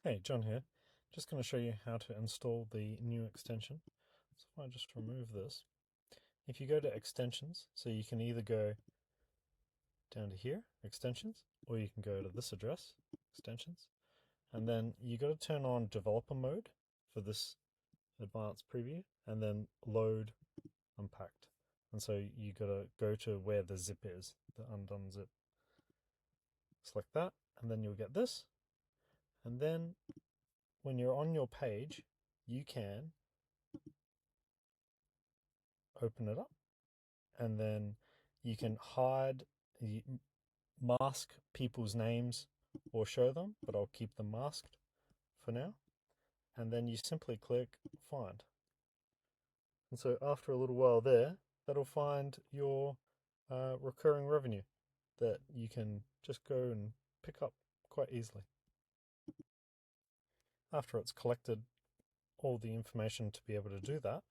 Hey, John here. Just going to show you how to install the new extension. So if I just remove this, if you go to extensions, so you can either go down to here, extensions, or you can go to this address, extensions, and then you got to turn on developer mode for this advanced preview, and then load unpacked. And so you got to go to where the zip is, the undone zip. Select that, and then you'll get this. And then when you're on your page, you can open it up, and then you can hide, mask people's names or show them, but I'll keep them masked for now. And then you simply click find. And so after a little while there, that'll find your recurring revenue that you can just go and pick up quite easily. After it's collected all the information to be able to do that,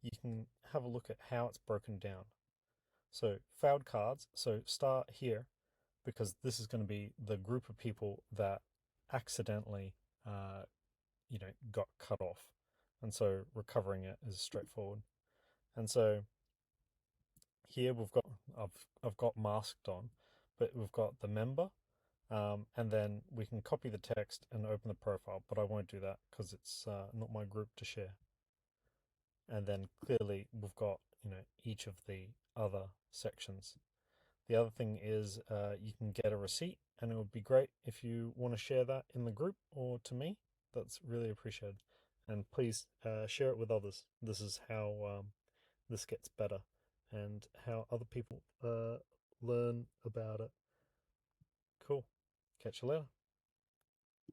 you can have a look at how it's broken down. So failed cards, so start here, because this is going to be the group of people that accidentally, got cut off. And so recovering it is straightforward. And so here I've got masked on, but we've got the member, and then we can copy the text and open the profile, but I won't do that because it's not my group to share. And then clearly we've got, each of the other sections. The other thing is you can get a receipt, and it would be great if you want to share that in the group or to me. That's really appreciated. And please share it with others. This is how this gets better and how other people learn about it. Cool. Catch you later.